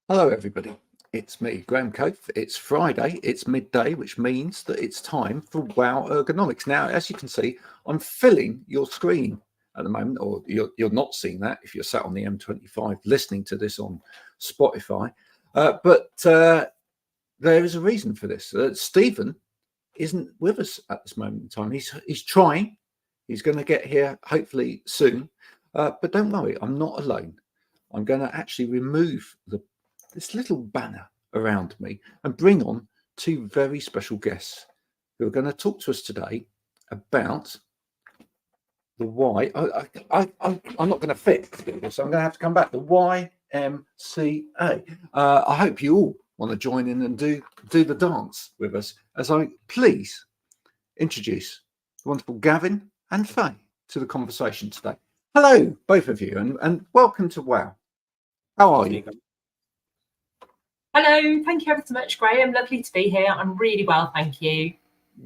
Hello, everybody. It's me, Graham Coath. It's Friday, it's midday, which means that it's time for Wow Ergonomics. Now, as you can see, I'm filling your screen at the moment, or you're not seeing that if you're sat on the M25 listening to this on Spotify. But there is a reason for this. Stephen isn't with us at this moment in time. He's trying. He's going to get here hopefully soon. But don't worry, I'm not alone. I'm going to actually remove this little banner around me and bring on two very special guests who are going to talk to us today about the Y. I'm not going to fit this, so I'm going to have to come back. The Y.M.C.A. I hope you all want to join in and do the dance with us as I please introduce the wonderful Gavin and Faye to the conversation today. Hello, both of you, and welcome to Wow. How are you? Hello, thank you ever so much, Graham. Lovely to be here. I'm really well, thank you.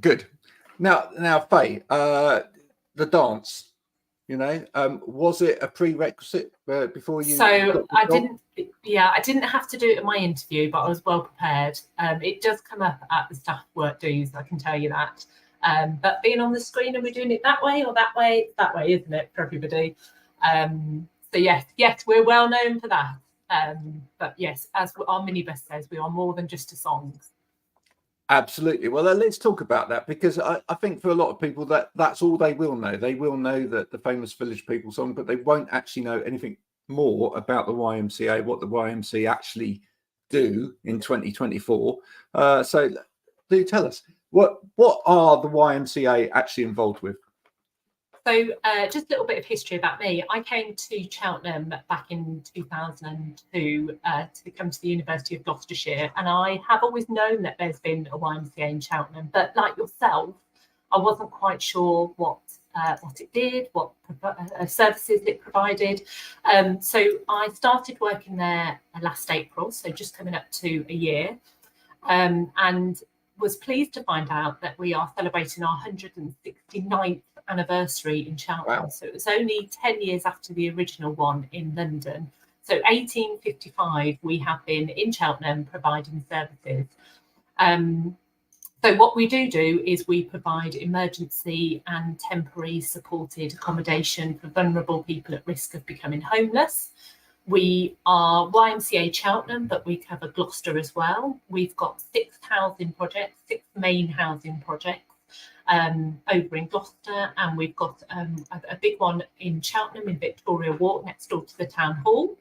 Good. Now, Faye, the dance, was it a prerequisite before you? So I didn't have to do it in my interview, but I was well prepared. It does come up at the staff work dues, I can tell you that. But being on the screen, are we doing it that way or that way? It's that way, isn't it, for everybody? So yes, we're well known for that. But yes, as our minibus says, we are more than just a song. Absolutely. Well, let's talk about that, because I think for a lot of people that's all they will know. They will know that the famous Village People song, but they won't actually know anything more about the YMCA, what the YMCA actually do in 2024. So do tell us, what are the YMCA actually involved with? So just a little bit of history about me. I came to Cheltenham back in 2002 to come to the University of Gloucestershire, and I have always known that there's been a YMCA in Cheltenham, but like yourself, I wasn't quite sure what it did, what services it provided. So I started working there last April, so just coming up to a year, and was pleased to find out that we are celebrating our 169th anniversary in Cheltenham. Wow. So it was only 10 years after the original one in London. So 1855, we have been in Cheltenham providing services. So what we do is we provide emergency and temporary supported accommodation for vulnerable people at risk of becoming homeless. We are YMCA Cheltenham, but we cover Gloucester as well. We've got six main housing projects over in Gloucester, and we've got a big one in Cheltenham in Victoria Walk next door to the town hall.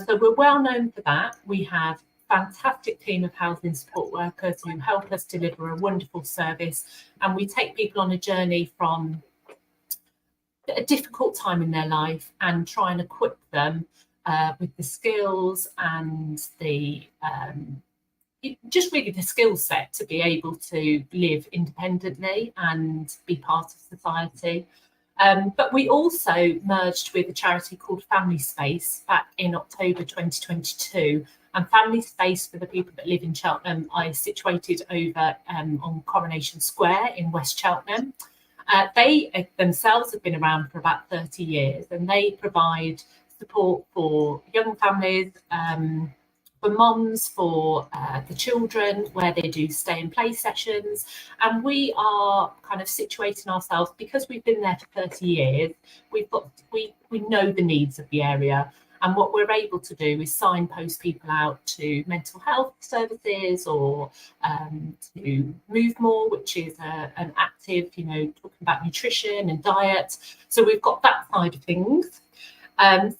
So we're well known for that. We have a fantastic team of housing support workers who help us deliver a wonderful service, and we take people on a journey from a difficult time in their life and try and equip them with the skills and just really the skill set to be able to live independently and be part of society. But we also merged with a charity called Family Space back in October 2022. And Family Space, for the people that live in Cheltenham, is situated over on Coronation Square in West Cheltenham. They themselves have been around for about 30 years, and they provide support for young families, for mums, for the children, where they do stay and play sessions. And we are kind of situating ourselves, because we've been there for 30 years, we know the needs of the area. And what we're able to do is signpost people out to mental health services, or to Move More, which is an active, talking about nutrition and diet. So we've got that side of things.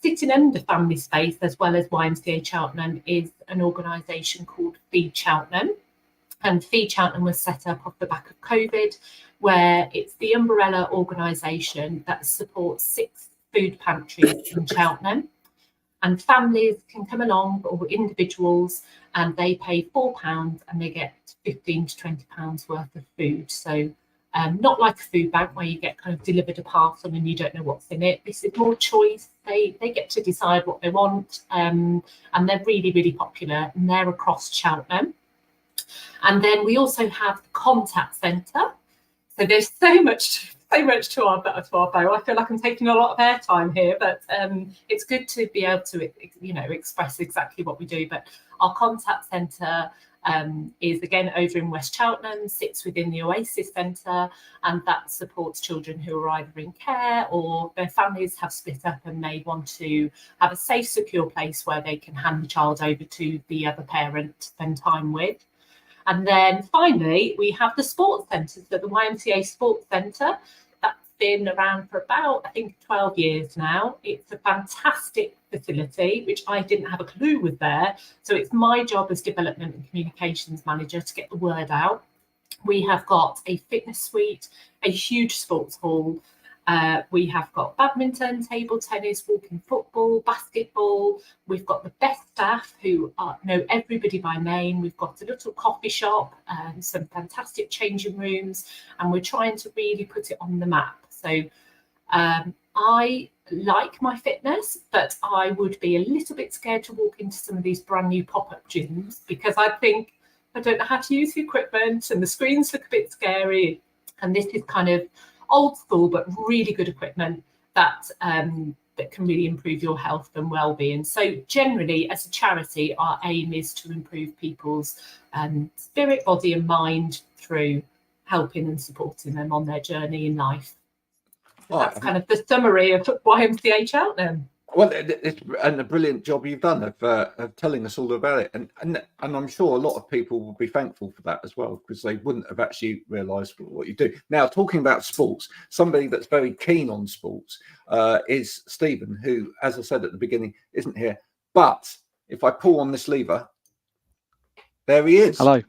Sitting under Family Space, as well as YMCA Cheltenham, is an organisation called Feed Cheltenham. And Feed Cheltenham was set up off the back of COVID, where it's the umbrella organisation that supports 6 food pantries in Cheltenham. And families can come along, or individuals, and they pay £4 and they get £15 to £20 worth of food. So not like a food bank where you get kind of delivered a parcel and you don't know what's in it. This is more choice. They get to decide what they want, and they're really, really popular, and they're across Cheltenham. And then we also have the contact centre. So there's so much so much to our bow. I feel like I'm taking a lot of airtime here, but it's good to be able to, express exactly what we do. But our contact centre is again over in West Cheltenham, sits within the Oasis Centre, and that supports children who are either in care or their families have split up and they want to have a safe, secure place where they can hand the child over to the other parent to spend time with. And then finally, we have the sports centres at the YMCA Sports Centre. That's been around for about, I think, 12 years now. It's a fantastic facility, which I didn't have a clue was there. So it's my job as development and communications manager to get the word out. We have got a fitness suite, a huge sports hall. We have got badminton, table tennis, walking football, basketball. We've got the best staff who know everybody by name. We've got a little coffee shop, some fantastic changing rooms, and we're trying to really put it on the map. So I like my fitness, but I would be a little bit scared to walk into some of these brand new pop-up gyms because I think I don't know how to use the equipment and the screens look a bit scary. And this is kind of old school, but really good equipment that can really improve your health and well-being. So generally, as a charity, our aim is to improve people's spirit, body and mind through helping and supporting them on their journey in life. So that's kind of the summary of YMCA Cheltenham. Well, it's and a brilliant job you've done of telling us all about it, and I'm sure a lot of people will be thankful for that as well, because they wouldn't have actually realised what you do. Now, talking about sports, somebody that's very keen on sports is Stephen, who, as I said at the beginning, isn't here. But if I pull on this lever, there he is. Hello.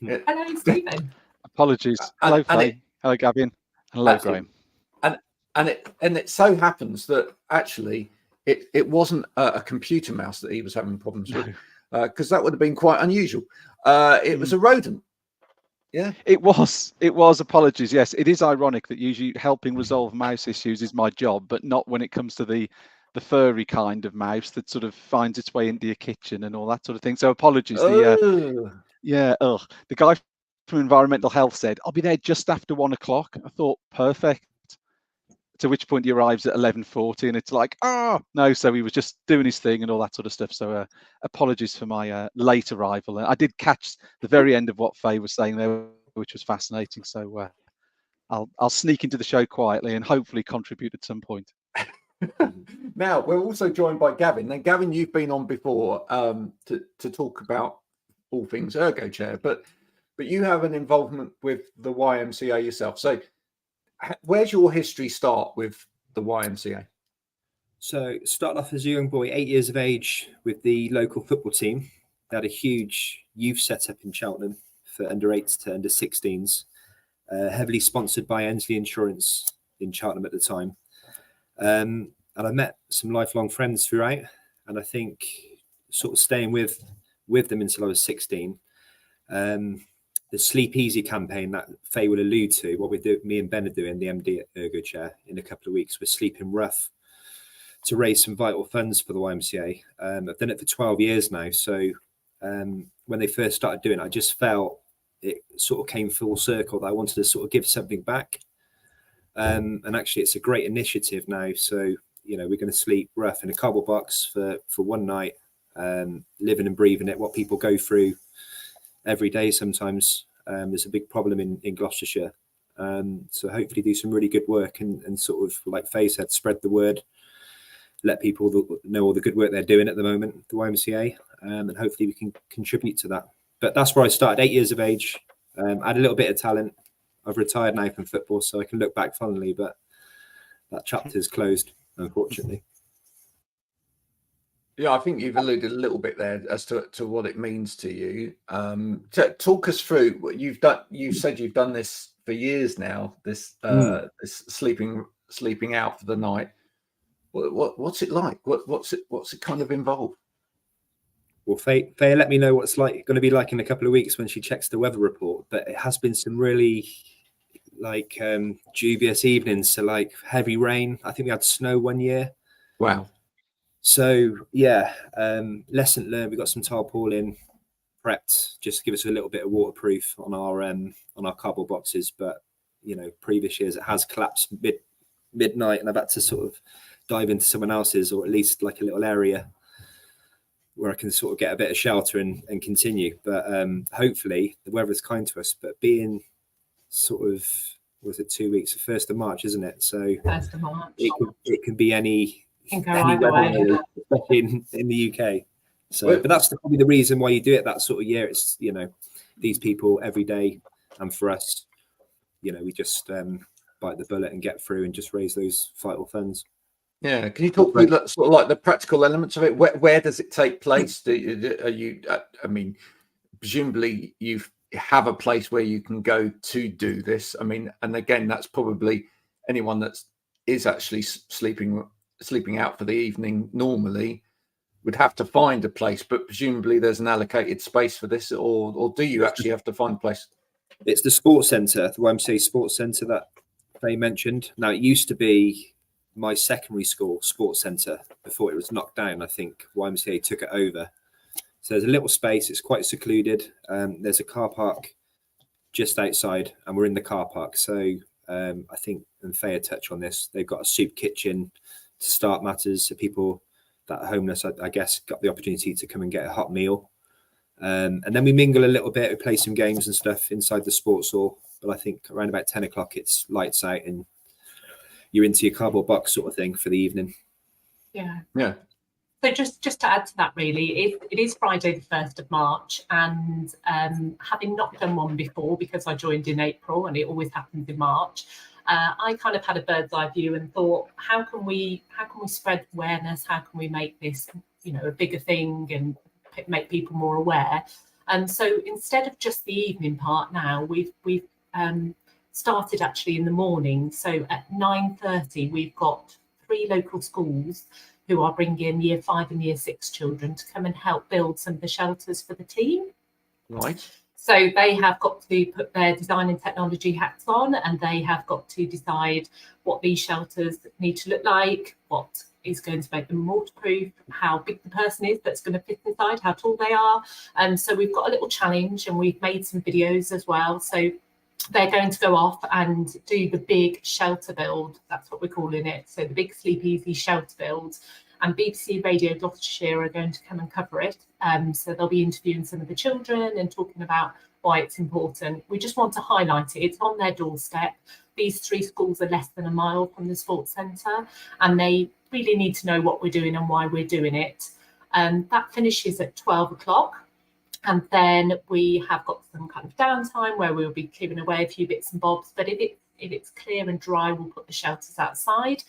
Hello, Stephen. Apologies. Hello, Faye. Hello, Gavin. Hello, Graham. And it so happens that actually it wasn't a computer mouse that he was having problems with, because that would have been quite unusual. It was a rodent. Yeah, it was. Apologies. Yes, it is ironic that usually helping resolve mouse issues is my job, but not when it comes to the furry kind of mouse that sort of finds its way into your kitchen and all that sort of thing. So apologies. The guy from Environmental Health said, I'll be there just after 1 o'clock. I thought, perfect. To which point he arrives at 11:40 and it's like, no, so he was just doing his thing and all that sort of stuff. So apologies for my late arrival. I did catch the very end of what Faye was saying there, which was fascinating. So I'll sneak into the show quietly and hopefully contribute at some point. Now, we're also joined by Gavin. Now, Gavin, you've been on before to talk about all things Ergochair, but you have an involvement with the YMCA yourself. So where's your history start with the YMCA? So started off as a young boy, 8 years of age, with the local football team. They had a huge youth setup in Cheltenham for under 8s to under 16s, heavily sponsored by Ensley Insurance in Cheltenham at the time. And I met some lifelong friends throughout, and I think sort of staying with them until I was 16. The Sleep Easy campaign that Faye will allude to, what me and Ben are doing, the MD at Ergochair, in a couple of weeks, we're sleeping rough to raise some vital funds for the YMCA. I've done it for 12 years now. So when they first started doing it, I just felt it sort of came full circle that I wanted to sort of give something back. And actually, it's a great initiative now. So, we're going to sleep rough in a cardboard box for one night, living and breathing it, what people go through every day. Sometimes there's a big problem in Gloucestershire. So hopefully do some really good work and sort of, like Faye said, spread the word, let people know all the good work they're doing at the moment, the YMCA, and hopefully we can contribute to that. But that's where I started, 8 years of age. I had a little bit of talent. I've retired now from football, so I can look back fondly, but that chapter is closed, unfortunately. Yeah, I think you've alluded a little bit there as to what it means to you. Talk us through what you've done. You said you've done this for years now. This sleeping out for the night. What's it like? What's it kind of involve? Well, Faye, let me know what's going to be like in a couple of weeks when she checks the weather report. But it has been some really dubious evenings. So heavy rain. I think we had snow one year. Wow. So yeah, lesson learned. We got some tarpaulin prepped just to give us a little bit of waterproof on our cardboard boxes. But previous years it has collapsed midnight, and I've had to sort of dive into someone else's, or at least like a little area where I can sort of get a bit of shelter and continue. But hopefully the weather is kind to us. But being sort of, was it 2 weeks, the 1st of March, isn't it? So 1st of March. It can be any either way. weather, especially in the UK. So, but that's probably the reason why you do it that sort of year. It's these people every day, and for us, we just bite the bullet and get through and just raise those vital funds. Yeah, can you talk through sort of like the practical elements of it? Where does it take place? Are you? I mean, presumably you have a place where you can go to do this. I mean, and again, that's probably anyone that is actually sleeping out for the evening normally would have to find a place, but presumably there's an allocated space for this, or do you actually have to find a place? It's the sports centre, the YMCA sports centre that they mentioned. Now, it used to be my secondary school sports centre before it was knocked down. I think YMCA took it over. So there's a little space. It's quite secluded. There's a car park just outside, and we're in the car park. So I think, and Faye touched on this, they've got a soup kitchen to start matters. So people that are homeless, I guess, got the opportunity to come and get a hot meal. And then we mingle a little bit, we play some games and stuff inside the sports hall. But I think around about 10 o'clock, it's lights out and you're into your cardboard box sort of thing for the evening. Yeah. So just to add to that, really, it is Friday the 1st of March, and having not done one before because I joined in April and it always happens in March, I kind of had a bird's eye view and thought, how can we spread awareness? How can we make this, a bigger thing and make people more aware? And so instead of just the evening part, now we've started actually in the morning. So at 9:30, we've got 3 local schools who are bringing year 5 and year 6 children to come and help build some of the shelters for the team. Right. So they have got to put their design and technology hats on, and they have got to decide what these shelters need to look like, what is going to make them waterproof, how big the person is that's going to fit inside, how tall they are. And so we've got a little challenge, and we've made some videos as well. So they're going to go off and do the big shelter build. That's what we're calling it. So the big Sleep Easy shelter build. And BBC Radio Gloucestershire are going to come and cover it. So they'll be interviewing some of the children and talking about why it's important. We just want to highlight it. It's on their doorstep. These 3 schools are less than a mile from the sports centre, and they really need to know what we're doing and why we're doing it. That finishes at 12 o'clock. And then we have got some kind of downtime where we'll be clearing away a few bits and bobs. But if it's clear and dry, we'll put the shelters outside.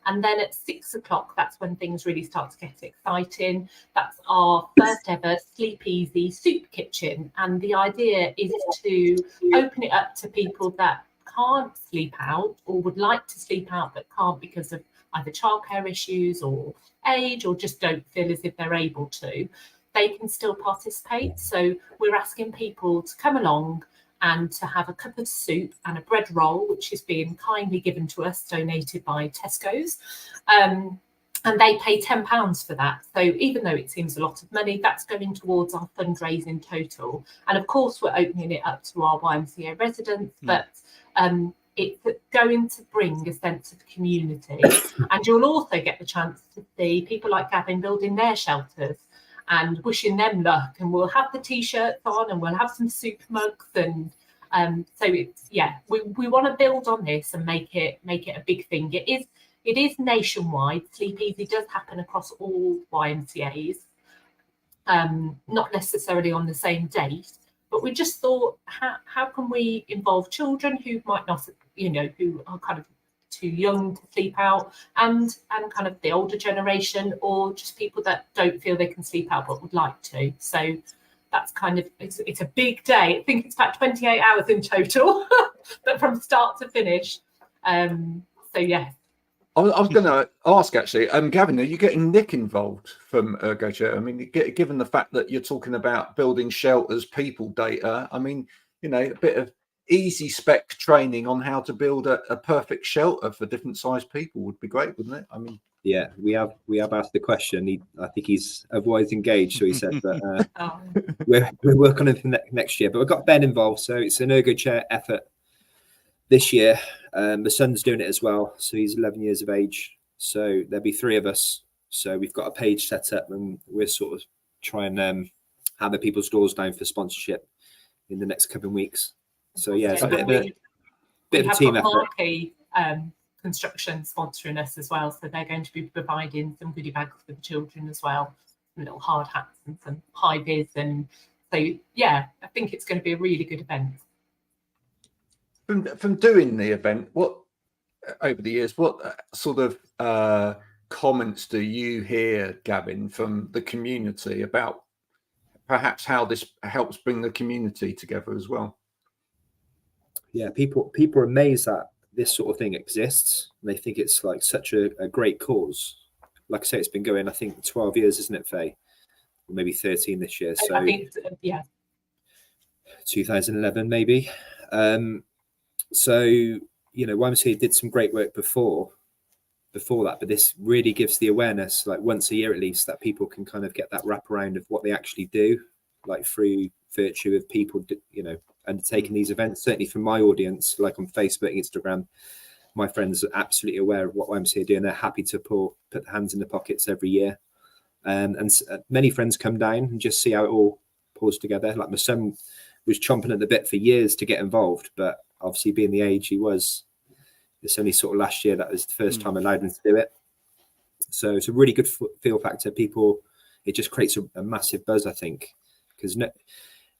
And then at 6 o'clock, that's when things really start to get exciting. That's our first ever Sleep Easy soup kitchen. And the idea is to open it up to people that can't sleep out or would like to sleep out but can't because of either childcare issues or age, or just don't feel as if they're able to. They can still participate. So we're asking people to come along and to have a cup of soup and a bread roll, which is being kindly given to us, donated by Tesco's. And they pay £10 for that. So even though it seems a lot of money, that's going towards our fundraising total. And of course, we're opening it up to our YMCA residents, but it's going to bring a sense of community. And you'll also get the chance to see people like Gavin building their shelters and wishing them luck. And we'll have the T-shirts on and we'll have some soup mugs. And so it's, we want to build on this and make it a big thing. It is nationwide. Sleep Easy does happen across all YMCAs, not necessarily on the same date, but we just thought, how can we involve children who might not, who are kind of too young to sleep out, and kind of the older generation, or just people that don't feel they can sleep out but would like to. So that's kind of, it's a big day. I think it's about 28 hours in total, but from start to finish. So yeah. I was going to ask actually, Gavin, are you getting Nick involved from Ergochair? I mean, given the fact that you're talking about building shelters, people data, I mean, a bit of easy spec training on how to build a perfect shelter for different sized people would be great, wouldn't it? I mean, yeah, we have asked the question. I think he's otherwise engaged, so he said, but we're working on it for next year. But we've got Ben involved, so it's an Ergochair effort this year. My son's doing it as well, so he's 11 years of age. So there'll be 3 of us. So we've got a page set up, and we're sort of trying hammer people's doors down for sponsorship in the next couple of weeks. So yeah, it's a bit of a team effort. Marquee Construction sponsoring us as well, so they're going to be providing some goodie bags for the children as well, some little hard hats and some high vis, and so yeah, I think it's going to be a really good event. From doing the event, what over the years, what sort of comments do you hear, Gavin, from the community about perhaps how this helps bring the community together as well? Yeah, people are amazed that this sort of thing exists. They think it's like such a great cause. Like I say, it's been going, I think, 12 years, isn't it, Faye? Or maybe 13 this year. So I think, yeah, 2011 maybe. So you know, Y.M.C.A did some great work before that, but this really gives the awareness, like once a year at least, that people can kind of get that wraparound of what they actually do, like through virtue of people, you know, undertaking these events. Certainly from my audience, like on Facebook, Instagram, my friends are absolutely aware of what Y.M.C.A are doing. They're happy to put their hands in the pockets every year. And many friends come down and just see how it all pulls together. Like my son was chomping at the bit for years to get involved, but obviously being the age he was, it's only sort of last year that was the first time I allowed him to do it. So it's a really good feel factor. People, it just creates a massive buzz, I think, because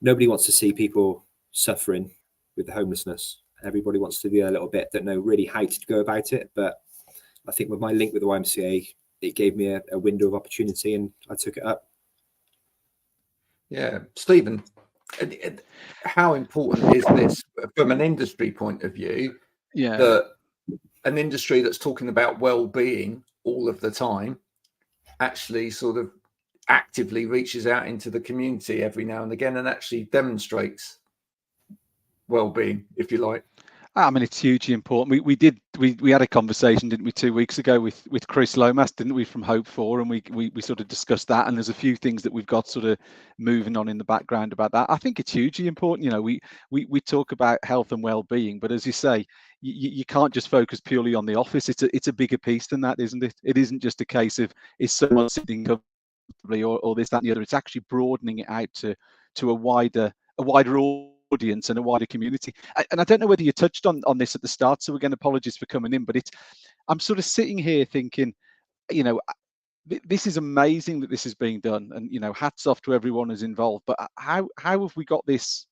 nobody wants to see people suffering with the homelessness. Everybody wants to do a little bit, don't know really how to go about it. But I think with my link with the YMCA, it gave me a window of opportunity, and I took it up. Yeah, Stephen, how important is this from an industry point of view? Yeah, That an industry that's talking about well-being all of the time actually sort of actively reaches out into the community every now and again and actually demonstrates well-being, if you like. I mean, it's hugely important. We had a conversation, didn't we, 2 weeks ago with Chris Lomas, didn't we, from Hope 4, and we sort of discussed that. And there's a few things that we've got sort of moving on in the background about that. I think it's hugely important. You know, we talk about health and well-being, but as you say, you can't just focus purely on the office. It's a bigger piece than that, isn't it? It isn't just a case of is someone sitting comfortably or this, that, and the other. It's actually broadening it out to a wider audience and a wider community. And I don't know whether you touched on this at the start, so again, apologies for coming in, but I'm sort of sitting here thinking, you know, this is amazing that this is being done, and you know, hats off to everyone who's involved, but how have we got this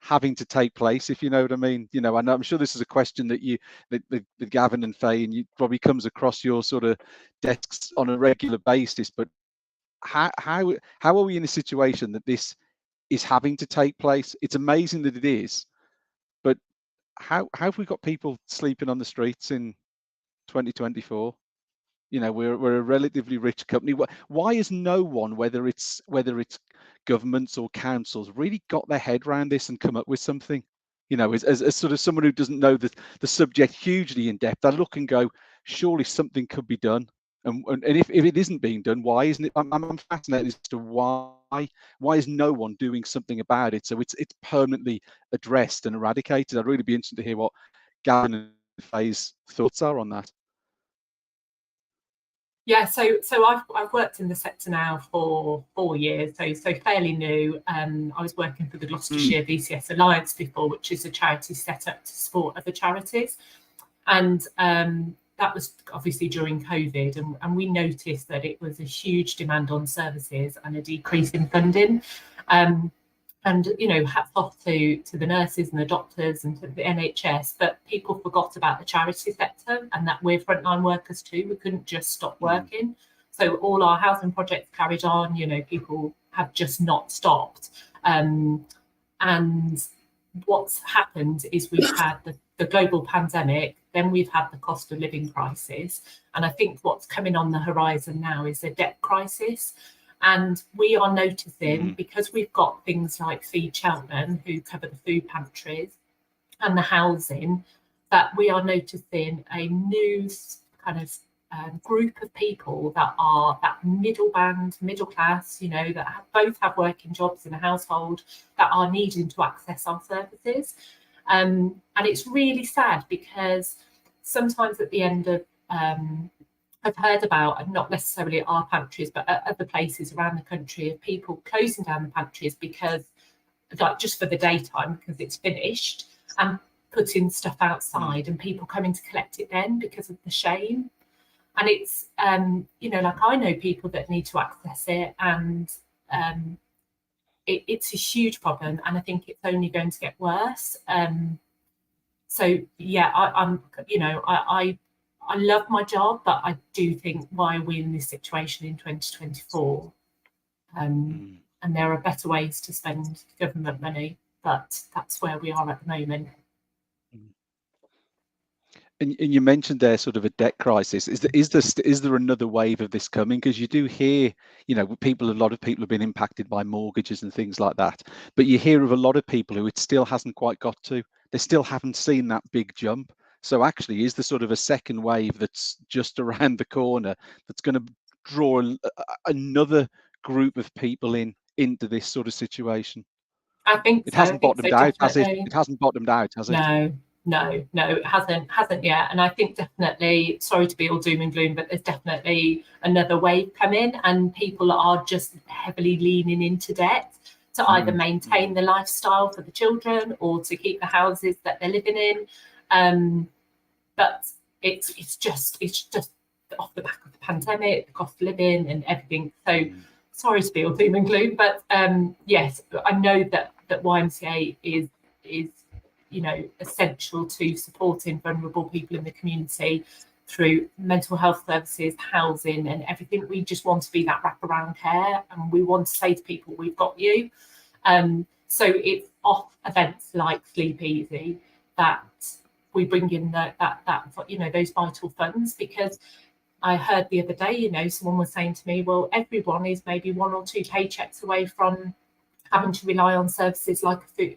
having to take place, if you know what I mean? You know, I'm sure this is a question that that Gavin and Faye, and you probably comes across your sort of desks on a regular basis, but how are we in a situation that this is having to take place? It's amazing that it is, but how have we got people sleeping on the streets in 2024? You know, we're a relatively rich company. Why is no one, whether it's governments or councils, really got their head around this and come up with something? You know, as sort of someone who doesn't know the subject hugely in depth, I look and go, surely something could be done. And if it isn't being done, why isn't it? I'm fascinated as to why is no one doing something about it, so it's permanently addressed and eradicated? I'd really be interested to hear what Gavin and Faye's thoughts are on that. Yeah, so I've worked in the sector now for 4 years, so fairly new. I was working for the Gloucestershire VCS Alliance before, which is a charity set up to support other charities, and that was obviously during COVID, and we noticed that it was a huge demand on services and a decrease in funding. And you know, hats off to the nurses and the doctors and to the NHS, but people forgot about the charity sector and that we're frontline workers too. We couldn't just stop working. So all our housing projects carried on. You know, people have just not stopped. And what's happened is we've had the global pandemic, then we've had the cost of living crisis, and I think what's coming on the horizon now is a debt crisis. And we are noticing, because we've got things like Feed Cheltenham, who cover the food pantries and the housing, that we are noticing a new kind of group of people that are that middle class, you know, that both have working jobs in a household, that are needing to access our services. And it's really sad because sometimes at the end of, I've heard about, and not necessarily our pantries, but at other places around the country, of people closing down the pantries because, like, just for the daytime because it's finished, and putting stuff outside and people coming to collect it then because of the shame. And it's, like, I know people that need to access it, and it's a huge problem, and I think it's only going to get worse. So yeah, I love my job, but I do think why we're in this situation in 2024. And there are better ways to spend government money, but that's where we are at the moment. And you mentioned there sort of a debt crisis. Is there another wave of this coming? Because you do hear, a lot of people have been impacted by mortgages and things like that. But you hear of a lot of people who it still hasn't quite got to. They still haven't seen that big jump. So actually, is there sort of a second wave that's just around the corner that's going to draw another group of people into this sort of situation? I think it hasn't bottomed out, has it? It hasn't bottomed out, has it? No, it hasn't yet. And I think definitely, sorry to be all doom and gloom, but there's definitely another wave coming, and people are just heavily leaning into debt to either maintain the lifestyle for the children or to keep the houses that they're living in. But it's just off the back of the pandemic, the cost of living and everything. So sorry to be all doom and gloom, but yes, I know that YMCA is essential to supporting vulnerable people in the community through mental health services, housing, and everything. We just want to be that wraparound care, and we want to say to people, we've got you. So it's off events like Sleep Easy that we bring in those vital funds, because I heard the other day, someone was saying to me, well, everyone is maybe 1 or 2 paychecks away from having to rely on services like a food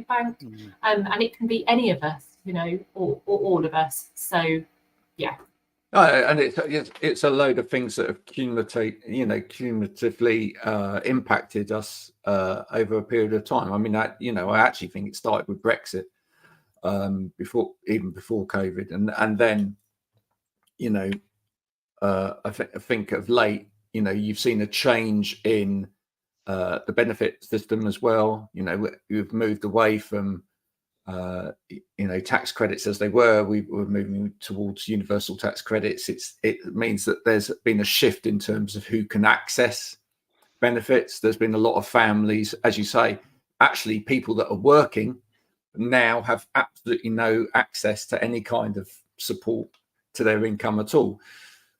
bank, and it can be any of us, or all of us. So, yeah. And it's a load of things that have cumulatively impacted us over a period of time. I mean, I actually think it started with Brexit, before COVID, and then, I think of late, you've seen a change in the benefit system as well. We've moved away from tax credits as they were. We're moving towards universal tax credits. It means that there's been a shift in terms of who can access benefits. There's been a lot of families, as you say, actually people that are working now have absolutely no access to any kind of support to their income at all.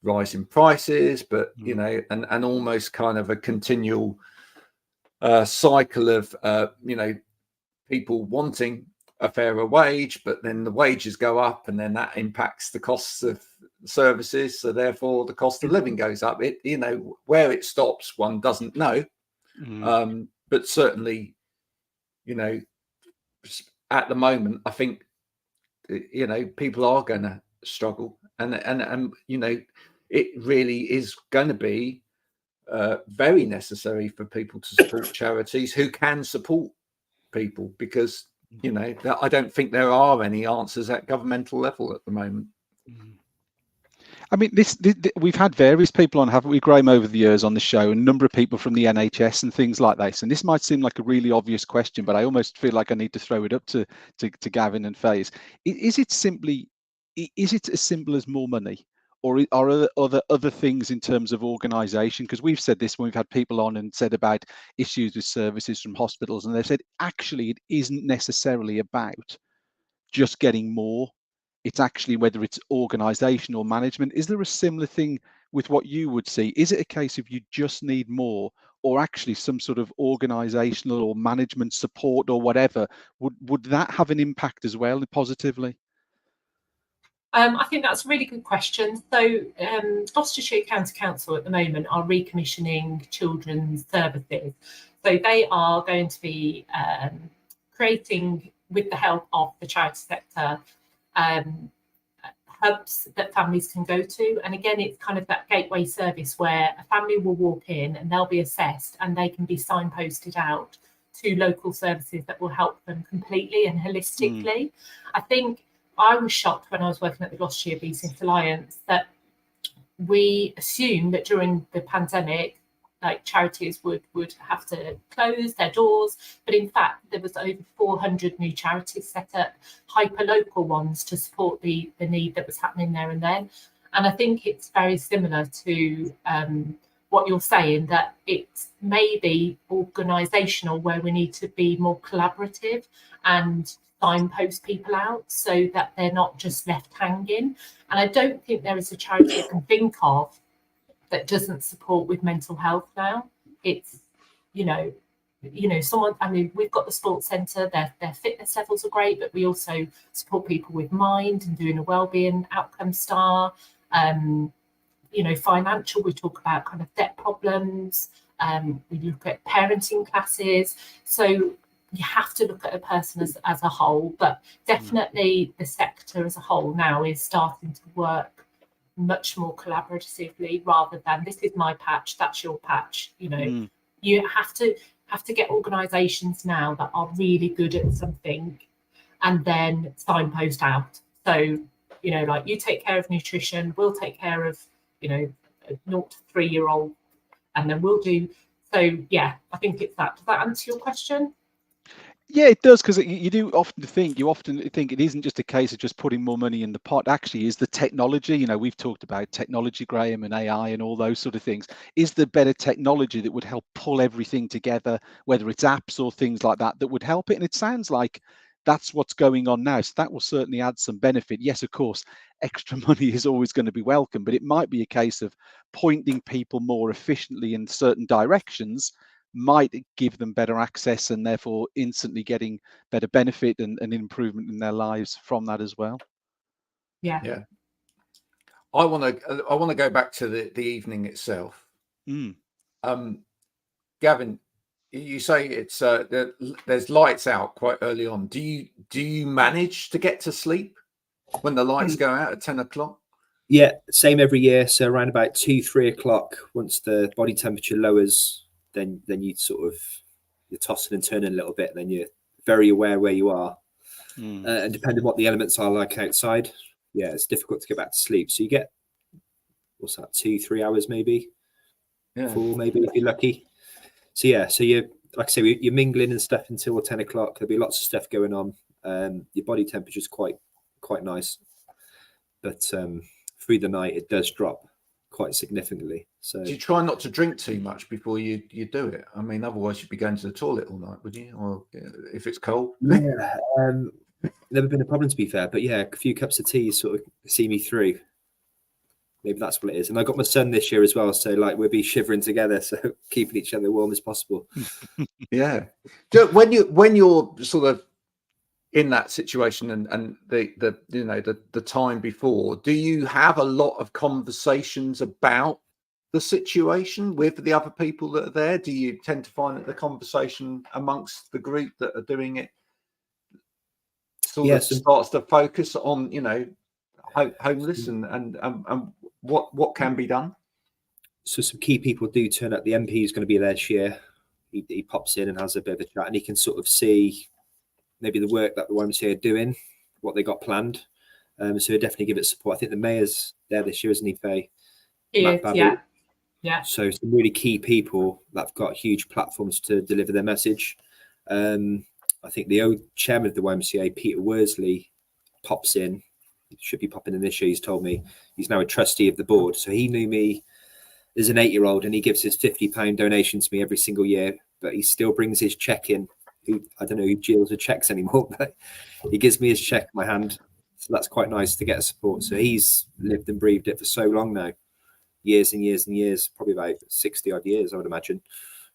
Rising prices, but and almost kind of a continual cycle of people wanting a fairer wage, but then the wages go up, and then that impacts the costs of services, so therefore the cost of living goes up. Where it stops, one doesn't know, but certainly at the moment I think people are going to struggle, and it really is going to be very necessary for people to support charities who can support people, because I don't think there are any answers at governmental level at the moment. I mean, this we've had various people on, haven't we, Graham, over the years on the show, a number of people from the NHS and things like this. And this might seem like a really obvious question, but I almost feel like I need to throw it up to Gavin and Faye. Is it as simple as more money, or are there other things in terms of organisation? Because we've said this when we've had people on and said about issues with services from hospitals, and they've said actually it isn't necessarily about just getting more. It's actually whether it's organisation or management. Is there a similar thing with what you would see? Is it a case of you just need more, or actually some sort of organisational or management support or whatever? Would that have an impact as well, positively? I think that's a really good question. So Gloucestershire County Council at the moment are recommissioning children's services. So they are going to be creating, with the help of the charity sector, hubs that families can go to. And again, it's kind of that gateway service where a family will walk in and they'll be assessed and they can be signposted out to local services that will help them completely and holistically. I think I was shocked when I was working at the Gloucestershire Beeson Alliance that we assumed that during the pandemic, like charities would have to close their doors, but in fact there was over 400 new charities set up, hyper local ones, to support the need that was happening there and then. And I think it's very similar to what you're saying, that it's maybe organisational where we need to be more collaborative and signpost people out so that they're not just left hanging. And I don't think there is a charity I can think of that doesn't support with mental health now. It's, someone, I mean, we've got the sports centre, their fitness levels are great, but we also support people with mind and doing a wellbeing outcome star. Financial, we talk about kind of debt problems. We look at parenting classes. So you have to look at a person as a whole, but definitely the sector as a whole now is starting to work much more collaboratively rather than this is my patch, that's your patch. You have to get organisations now that are really good at something and then signpost out. So, like you take care of nutrition, we'll take care of, a 0 to 3-year-old, and then we'll do. So, yeah, I think it's that. Does that answer your question? Yeah, it does, because you often think it isn't just a case of just putting more money in the pot. Actually, is the technology, we've talked about technology, Graham, and AI and all those sort of things. Is there better technology that would help pull everything together, whether it's apps or things like that would help it? And it sounds like that's what's going on now. So that will certainly add some benefit. Yes, of course, extra money is always going to be welcome, but it might be a case of pointing people more efficiently in certain directions might give them better access and therefore instantly getting better benefit and improvement in their lives from that as well. Yeah. I want to go back to the evening itself. Gavin, you say it's there's lights out quite early on. Do you manage to get to sleep when the lights go out at 10 o'clock? Yeah, same every year. So around about 2-3 o'clock, once the body temperature lowers, then you you're tossing and turning a little bit. Then you're very aware where you are, and depending on what the elements are like outside, it's difficult to get back to sleep. So you get 2-3 hours, maybe 4, maybe if you're lucky. So you're, like I say, you're mingling and stuff until 10 o'clock. There'll be lots of stuff going on. Your body temperature is quite nice, but through the night it does drop quite significantly. So do you try not to drink too much before you do it? I mean, otherwise you'd be going to the toilet all night, would you? Or if it's cold? Yeah, never been a problem, to be fair. But yeah, a few cups of tea sort of see me through. Maybe that's what it is. And I got my son this year as well, so like we'll be shivering together, so keeping each other warm as possible. Yeah. When you're sort of in that situation and the time before, do you have a lot of conversations about the situation with the other people that are there? Do you tend to find that the conversation amongst the group that are doing it starts to focus on homeless and what can be done? So some key people do turn up. The MP is going to be there this year. He pops in and has a bit of a chat, and he can sort of see maybe the work that the YMCA are doing, what they got planned. So he'll definitely give it support. I think the mayor's there this year, isn't he, Faye? Yeah. So some really key people that have got huge platforms to deliver their message. I think the old chairman of the YMCA, Peter Worsley, pops in. He should be popping in this year, he's told me. He's now a trustee of the board. So he knew me as an 8-year-old, and he gives his £50 donation to me every single year, but he still brings his check in. I don't know who deals with checks anymore, but he gives me his check in my hand. So that's quite nice to get support. So he's lived and breathed it for so long now, years and years and years, probably about 60 odd years, I would imagine.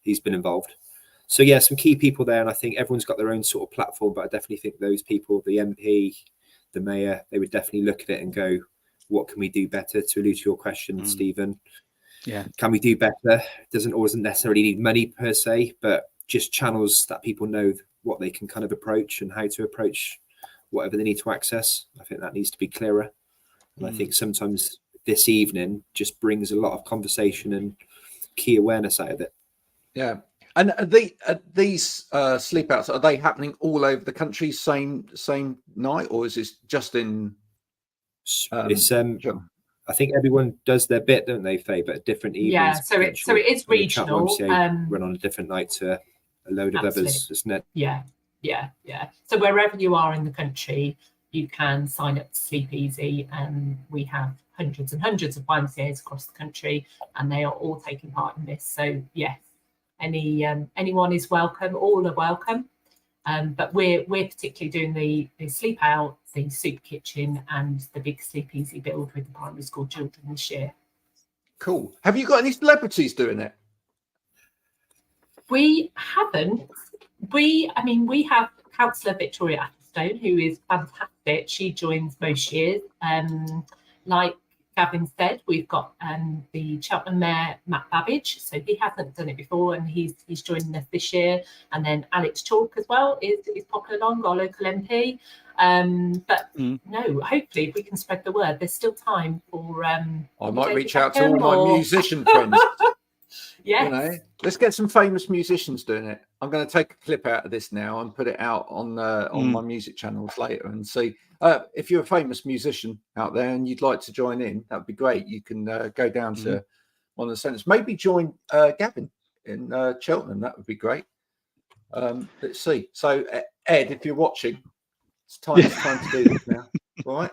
He's been involved. So yeah, some key people there, and I think everyone's got their own sort of platform, but I definitely think those people, the MP, the mayor, they would definitely look at it and go, what can we do better? To allude to your question, Stephen. Yeah. Can we do better? Doesn't always necessarily need money per se, but just channels that people know what they can kind of approach and how to approach whatever they need to access. I think that needs to be clearer. And I think sometimes this evening just brings a lot of conversation and key awareness out of it. Yeah. And these sleep outs, are they happening all over the country same night, or is this just in? It's Sure. I think everyone does their bit, don't they, Faye? But at different evenings. Yeah, so it is And the regional. Cheltenham YMCA run on a different night to a load of Absolutely. others, isn't it? Yeah. So wherever you are in the country, you can sign up to Sleep Easy, and we have hundreds and hundreds of YMCAs across the country, and they are all taking part in this. So yes, anyone is welcome. All are welcome. But we're particularly doing the sleep out, the soup kitchen, and the big Sleep Easy build with the primary school children this year. Cool. Have you got any celebrities doing it? We haven't. We have Councillor Victoria Atherstone, who is fantastic. She joins most years. Like Gavin said, we've got the Cheltenham Mayor, Matt Babbage, so he hasn't done it before, and he's joining us this year. And then Alex Chalk as well is popping along, our local MP. No, hopefully if we can spread the word, there's still time for. I might reach out to all my musician friends. Yes. You know, let's get some famous musicians doing it. I'm going to take a clip out of this now and put it out on my music channels later and see if you're a famous musician out there and you'd like to join in. That'd be great. You can go down to one of the centres. Maybe join Gavin in Cheltenham. That would be great. Let's see. So Ed, if you're watching, it's time to do this now. All right?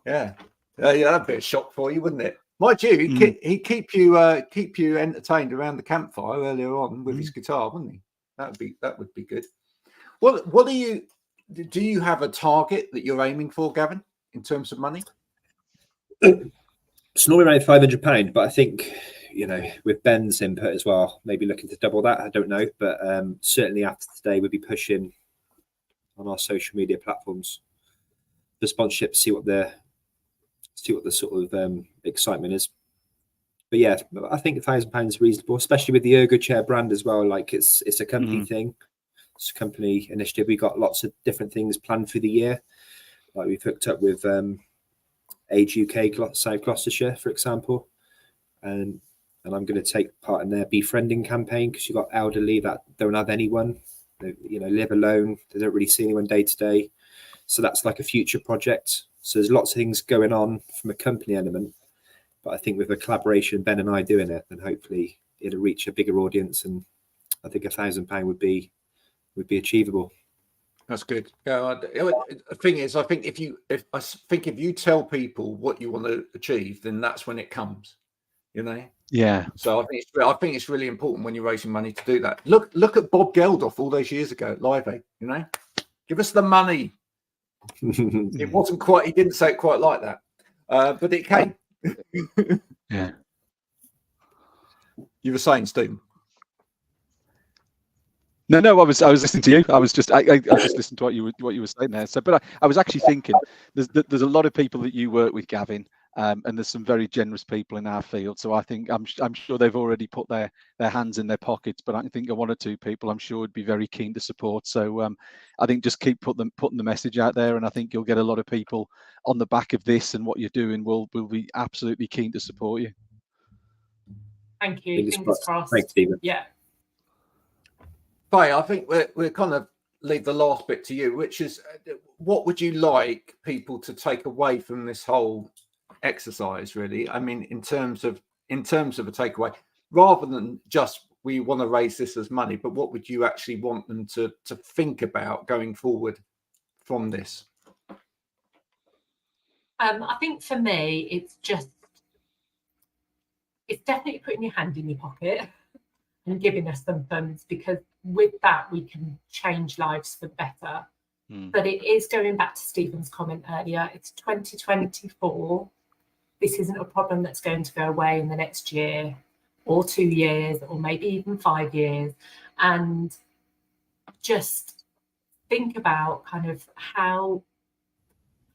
Yeah. That'd be a shock for you, wouldn't it? Mind you, he'd keep you entertained around the campfire earlier on with his guitar, wouldn't he? That would be good. What do you have a target that you're aiming for, Gavin, in terms of money? It's normally around £500, but I think, you know, with Ben's input as well, maybe looking to double that. I don't know, but certainly after today, we'll be pushing on our social media platforms for sponsorship to see what the sort of excitement is. But yeah, I think £1,000 is reasonable, especially with the Ergochair brand as well. Like it's a company thing, it's a company initiative. We got lots of different things planned for the year. Like we've hooked up with Age UK South Gloucestershire, for example, and I'm going to take part in their befriending campaign, because you've got elderly that don't have anyone, they, you know, live alone, they don't really see anyone day to day. So that's like a future project. So there's lots of things going on from a company element, but I think with a collaboration, Ben and I doing it, then hopefully it'll reach a bigger audience, and I think £1,000 would be achievable. That's good. Yeah, the thing is, I think if you tell people what you want to achieve, then that's when it comes. You know. Yeah. So I think it's really important when you're raising money to do that. Look at Bob Geldof all those years ago at Live Aid. You know, give us the money. It wasn't quite. He didn't say it quite like that, but it came. Yeah. You were saying, Stephen? No, I was listening to you. I just listened to what you were saying there. So, but I was actually thinking, there's a lot of people that you work with, Gavin, and there's some very generous people in our field. So I think I'm sure they've already put their hands in their pockets. But I think one or two people I'm sure would be very keen to support. So I think just keep putting the message out there, and I think you'll get a lot of people on the back of this and what you're doing will be absolutely keen to support you. Thank you. Fingers crossed. Thanks, Stephen. Yeah. Faye, I think we're kind of leave the last bit to you, which is what would you like people to take away from this whole exercise, really? I mean, in terms of a takeaway, rather than just we want to raise this as money, but what would you actually want them to think about going forward from this? I think for me, it's definitely putting your hand in your pocket and giving us some funds, because with that we can change lives for the better. But it is going back to Stephen's comment earlier. It's 2024. This isn't a problem that's going to go away in the next year or 2 years or maybe even 5 years. And just think about kind of how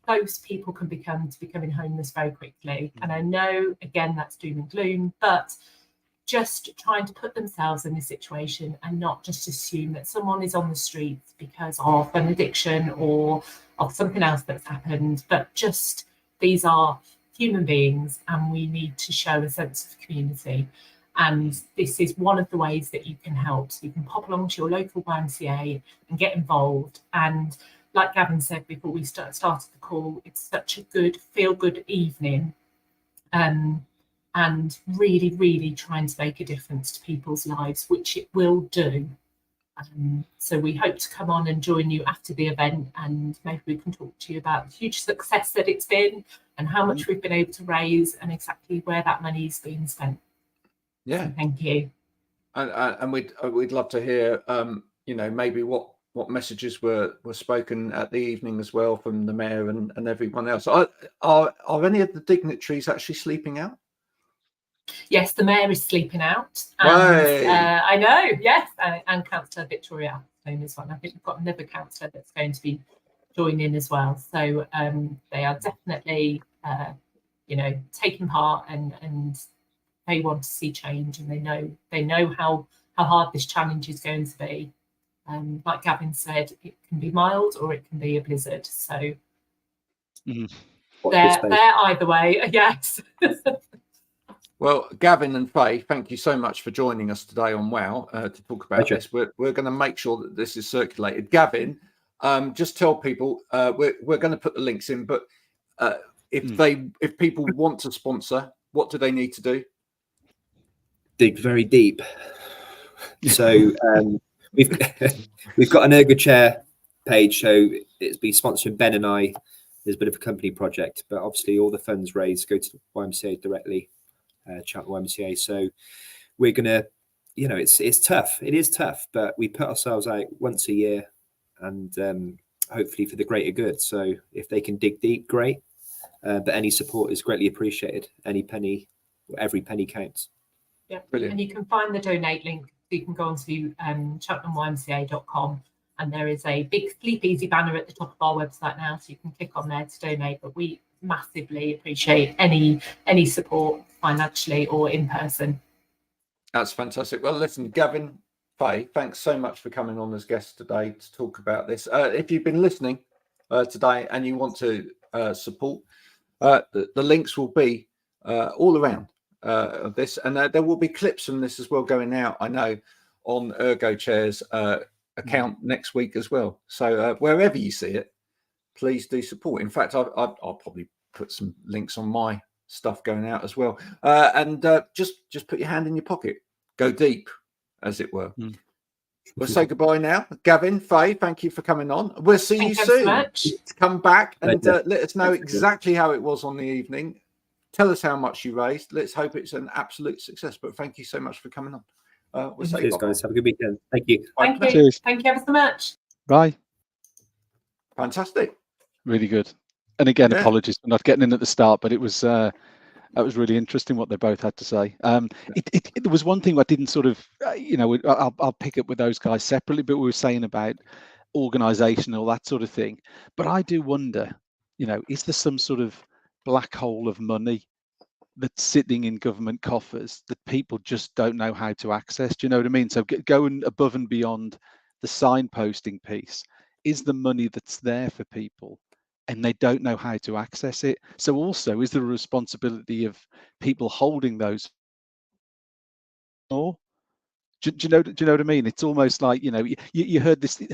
close people can become to becoming homeless very quickly. And I know, again, that's doom and gloom, but just trying to put themselves in this situation and not just assume that someone is on the streets because of an addiction or of something else that's happened, but just these are human beings and we need to show a sense of community. And this is one of the ways that you can help. So you can pop along to your local YMCA and get involved. And like Gavin said before we started the call, it's such a good, feel-good evening, and really, really trying to make a difference to people's lives, which it will do. So we hope to come on and join you after the event, and maybe we can talk to you about the huge success that it's been and how much we've been able to raise and exactly where that money is being spent. Yeah, so thank you. And we'd love to hear, maybe what messages were spoken at the evening as well from the mayor and everyone else. Are any of the dignitaries actually sleeping out? Yes, the mayor is sleeping out. Right. I know, yes, and Councillor Victoria Home as well. I think we've got another councillor that's going to be joining as well. So they are definitely, taking part, and they want to see change, and they know how hard this challenge is going to be. Like Gavin said, it can be mild or it can be a blizzard. So they're either way. Yes. Well, Gavin and Faye, thank you so much for joining us today on WOW to talk about this. We're going to make sure that this is circulated. Gavin, just tell people we're going to put the links in, but if people want to sponsor, what do they need to do? Dig very deep. So we've got an Ergochair page, so it's been sponsoring Ben and I. There's a bit of a company project, but obviously all the funds raised go to the YMCA directly. Cheltenham YMCA. So we're gonna, it's tough. It is tough, but we put ourselves out once a year, and hopefully for the greater good. So if they can dig deep, great. But any support is greatly appreciated. Any penny, every penny counts. Yeah, brilliant. And you can find the donate link. You can go onto CheltenhamYMCA.com, and there is a big Sleep Easy banner at the top of our website now, so you can click on there to donate. But we massively appreciate any support, financially or in person. That's fantastic. Well, listen, Gavin, Faye, thanks so much for coming on as guests today to talk about this. If you've been listening today and you want to support, the links will be all around this, and there will be clips from this as well going out, I know, on Ergochair's account next week as well. So wherever you see it, please do support. In fact, I'll probably put some links on my stuff going out as well. And just put your hand in your pocket. Go deep, as it were. We'll say goodbye now. Gavin, Faye, thank you for coming on. We'll see you soon. So much. Come back and let us know exactly how it was on the evening. Tell us how much you raised. Let's hope it's an absolute success. But thank you so much for coming on. We'll say cheers, guys. Have a good weekend. Thank you. Thank you. Cheers. Thank you ever so much. Right. Fantastic. Really good. And again, apologies for not getting in at the start, but it was that was really interesting what they both had to say. There was one thing I didn't sort of, I'll pick up with those guys separately, but we were saying about organisation and all that sort of thing. But I do wonder, is there some sort of black hole of money that's sitting in government coffers that people just don't know how to access? Do you know what I mean? So going above and beyond the signposting piece, is the money that's there for people and they don't know how to access it? So also, is there a responsibility of people holding those? Or do you know what I mean? It's almost like, you heard this, there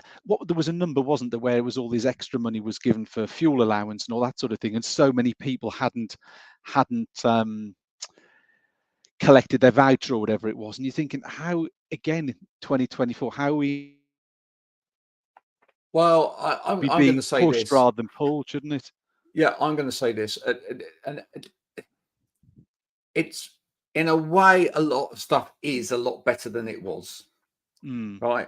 was a number, wasn't there, where it was all this extra money was given for fuel allowance and all that sort of thing, and so many people hadn't collected their voucher or whatever it was, and you're thinking, how, again, in 2024, how are we? Well, I'm going to say pushed this rather than pulled, shouldn't it? Yeah, I'm going to say this, and it's, in a way, a lot of stuff is a lot better than it was, right?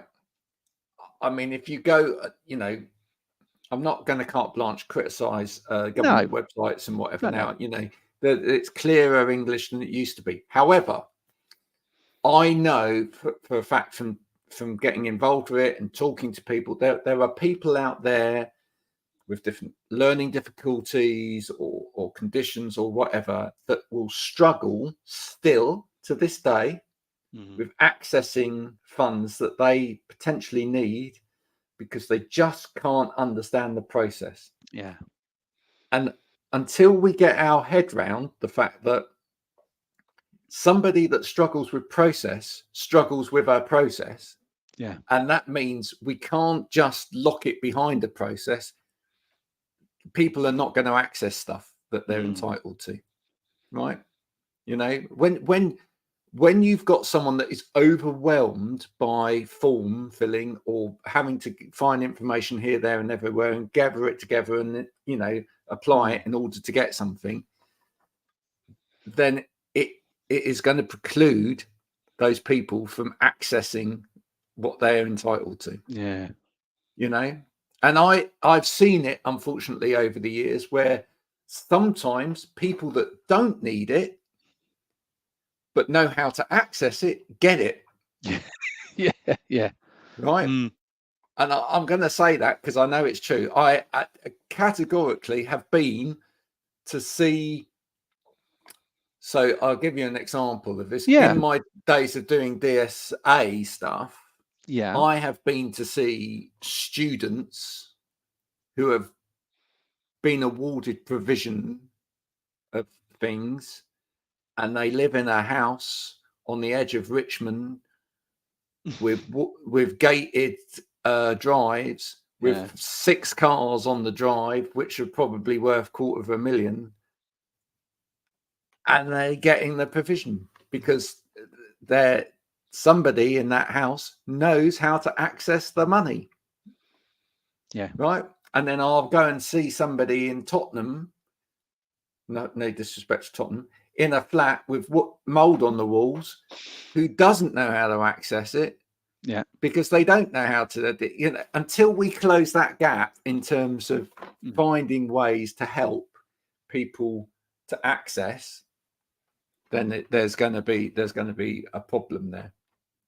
I mean, if you go, I'm not going to carte blanche criticize government websites and whatever now. It's clearer English than it used to be. However, I know for a fact from getting involved with it and talking to people, there are people out there with different learning difficulties or conditions or whatever that will struggle still to this day with accessing funds that they potentially need because they just can't understand the process. Yeah. And until we get our head round the fact that somebody that struggles with process struggles with our process. Yeah. And that means we can't just lock it behind a process. People are not going to access stuff that they're entitled to, right? You know, when you've got someone that is overwhelmed by form filling or having to find information here, there, and everywhere and gather it together and, you know, apply it in order to get something, then it is going to preclude those people from accessing what they're entitled to. Yeah. You know, and I've seen it, unfortunately, over the years where sometimes people that don't need it but know how to access it get it. Yeah. Right. And I'm going to say that because I know it's true. I categorically have been to see. So I'll give you an example of this. Yeah. In my days of doing DSA stuff, Yeah. I have been to see students who have been awarded provision of things, and they live in a house on the edge of Richmond with gated drives, with 6 cars on the drive, which are probably worth $250,000, and they're getting the provision because somebody in that house knows how to access the money. Yeah. Right. And then I'll go and see somebody in Tottenham, no disrespect to Tottenham, in a flat with mold on the walls, who doesn't know how to access it. Yeah. Because they don't know how to, you know, until we close that gap in terms of finding ways to help people to access, then there's going to be a problem there.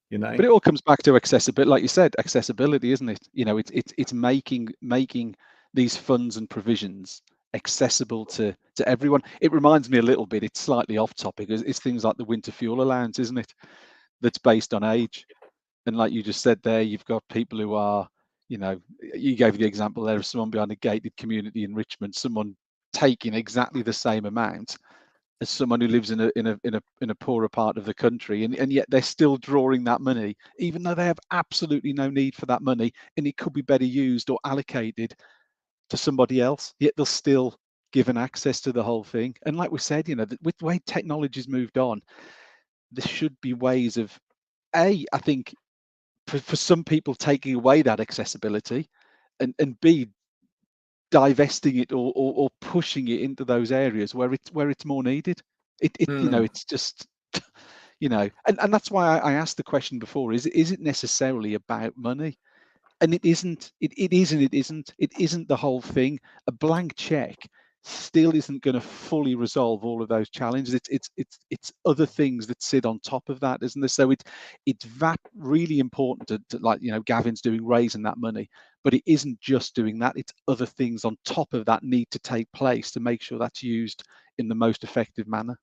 You know, but it all comes back to accessibility, like you said, accessibility, isn't it? You know, it's making these funds and provisions accessible to everyone. It reminds me a little bit, it's slightly off topic, it's things like the winter fuel allowance, isn't it? That's based on age. And like you just said there, you've got people who are, you know, you gave the example there of someone behind a gated community in Richmond, someone taking exactly the same amount as someone who lives in a poorer part of the country, and yet they're still drawing that money, even though they have absolutely no need for that money, and it could be better used or allocated to somebody else. Yet they'll still given access to the whole thing. And like we said, you know, with the way technology's moved on, there should be ways of, I think, for some people taking away that accessibility, and B, divesting it or pushing it into those areas where it's more needed. You know, it's just, you know, and that's why I asked the question before, is it necessarily about money? And it isn't. It isn't the whole thing. A blank check still isn't going to fully resolve all of those challenges. It's other things that sit on top of that, isn't there? So it's that really important to, like, you know, Gavin's doing, raising that money, but it isn't just doing that. It's other things on top of that need to take place to make sure that's used in the most effective manner.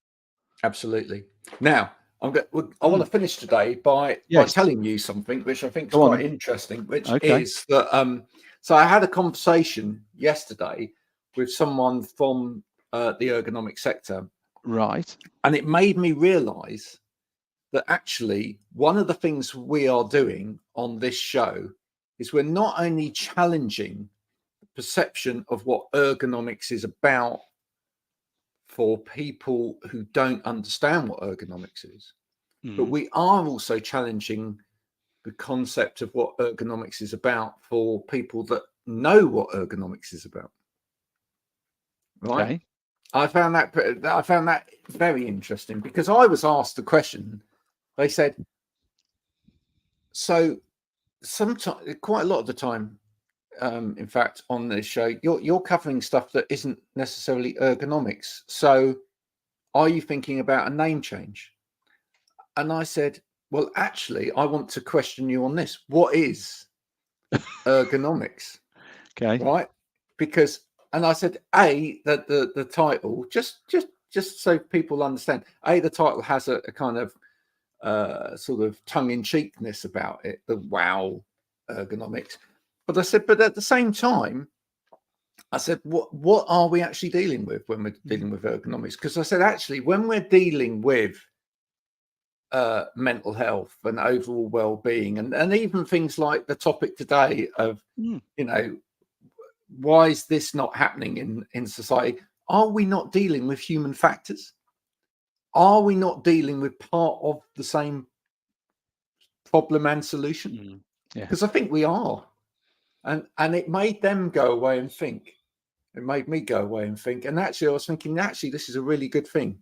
Absolutely. Now, I want to finish today by telling you something which I think is quite interesting, which is that so I had a conversation yesterday with someone from the ergonomic sector. Right. And it made me realize that actually one of the things we are doing on this show is we're not only challenging the perception of what ergonomics is about for people who don't understand what ergonomics is, but we are also challenging the concept of what ergonomics is about for people that know what ergonomics is about. Right. Okay. I found that very interesting because I was asked the question. They said, so sometimes, quite a lot of the time, in fact, on this show, you're covering stuff that isn't necessarily ergonomics. So are you thinking about a name change? And I said, well, actually, I want to question you on this. What is ergonomics? Okay. Right? Because, and I said, the title, just so people understand, the title has a kind of sort of tongue-in-cheekness about it, the wow ergonomics. But I said, but at the same time, I said, what are we actually dealing with when we're dealing with ergonomics? Because I said, actually, when we're dealing with mental health and overall well-being, and even things like the topic today of, you know, why is this not happening in society? Are we not dealing with human factors? Are we not dealing with part of the same problem and solution? Because I think we are. And it made them go away and think. It made me go away and think. And actually, I was thinking, actually, this is a really good thing,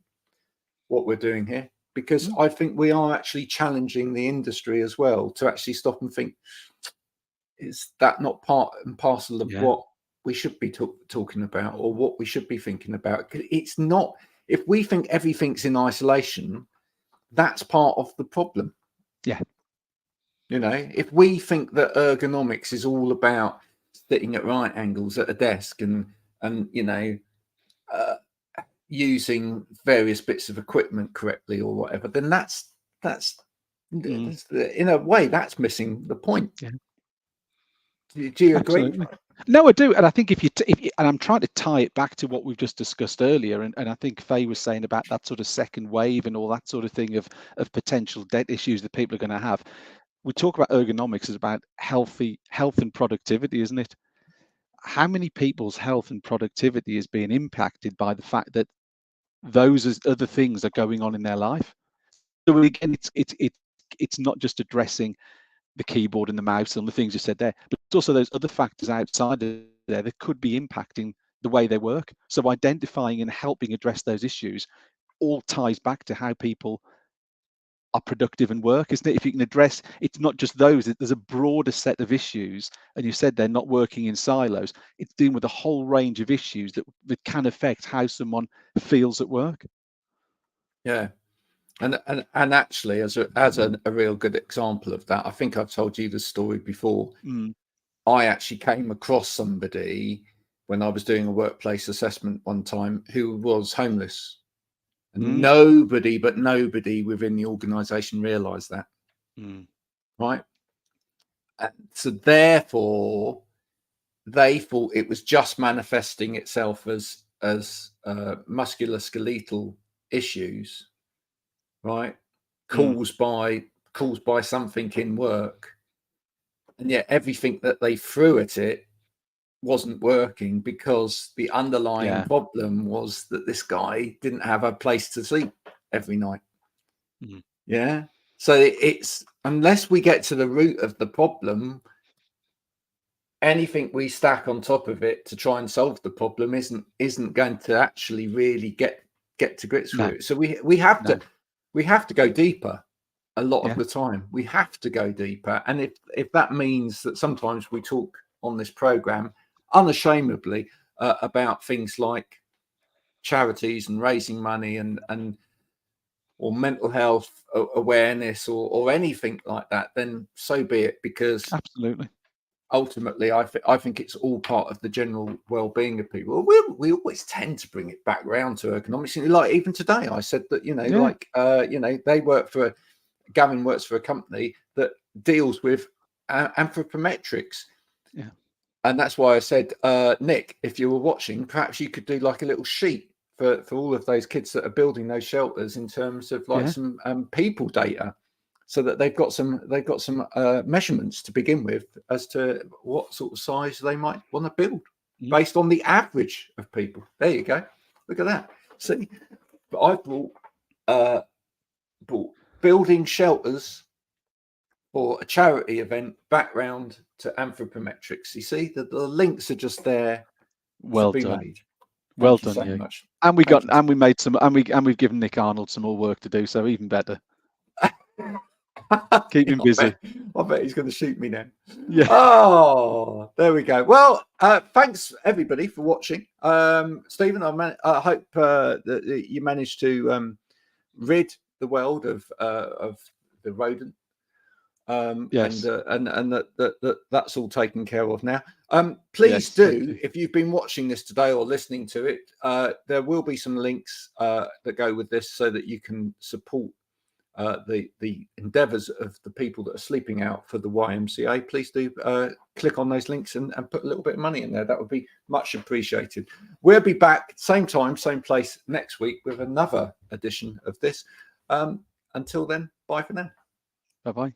what we're doing here, because I think we are actually challenging the industry as well to actually stop and think, is that not part and parcel of what we should be talking about, or what we should be thinking about? It's not. If we think everything's in isolation, that's part of the problem. Yeah. You know, if we think that ergonomics is all about sitting at right angles at a desk and you know, using various bits of equipment correctly or whatever, then that's in a way that's missing the point. Yeah. Do you agree? Absolutely. No, I do, and I think if and I'm trying to tie it back to what we've just discussed earlier, and I think Faye was saying about that sort of second wave and all that sort of thing of potential debt issues that people are going to have. We talk about ergonomics as about health and productivity, isn't it? How many people's health and productivity is being impacted by the fact that those other things are going on in their life? So again, it's not just addressing the keyboard and the mouse and the things you said there, but it's also those other factors outside of there that could be impacting the way they work. So identifying and helping address those issues all ties back to how people are productive and work, isn't it? If you can address, it's not just those, there's a broader set of issues, and you said they're not working in silos. It's dealing with a whole range of issues that can affect how someone feels at work. Yeah. And actually, as a real good example of that, I think I've told you the story before. I actually came across somebody when I was doing a workplace assessment one time who was homeless. And nobody within the organisation realised that. Right? And so therefore, they thought it was just manifesting itself as musculoskeletal issues. Right, caused by something in work, and yet everything that they threw at it wasn't working because the underlying problem was that this guy didn't have a place to sleep every night. Yeah, so it's, unless we get to the root of the problem, anything we stack on top of it to try and solve the problem isn't going to actually really get to grips with it. So we have to. We have to go deeper a lot of the time. We have to go deeper. And if that means that sometimes we talk on this program unashamedly about things like charities and raising money and or mental health awareness or anything like that, then so be it, because absolutely, ultimately I think it's all part of the general well-being of people. We always tend to bring it back round to ergonomics. Like even today I said that, you know, like you know, Gavin works for a company that deals with anthropometrics, and that's why I said, Nick, if you were watching, perhaps you could do like a little sheet for all of those kids that are building those shelters in terms of like some people data, so that they've got some measurements to begin with as to what sort of size they might want to build based on the average of people. There you go. Look at that. See, but I brought building shelters for a charity event background to anthropometrics. You see, the links are just there. Well to be done. Made. Well Thank done, you so you. much. And we made some, and we've given Nick Arnold some more work to do, so even better. Keep him busy. I bet he's going to shoot me now. Yeah. Oh, there we go. Well, thanks everybody for watching. Stephen, I hope that you managed to rid the world of the rodent. Yes. And that's all taken care of now. Please do, if you've been watching this today or listening to it, there will be some links that go with this so that you can support the endeavours of the people that are sleeping out for the YMCA. Please do click on those links and put a little bit of money in there. That would be much appreciated. We'll be back same time, same place next week with another edition of this. Until then, bye. Bye for now. Bye bye.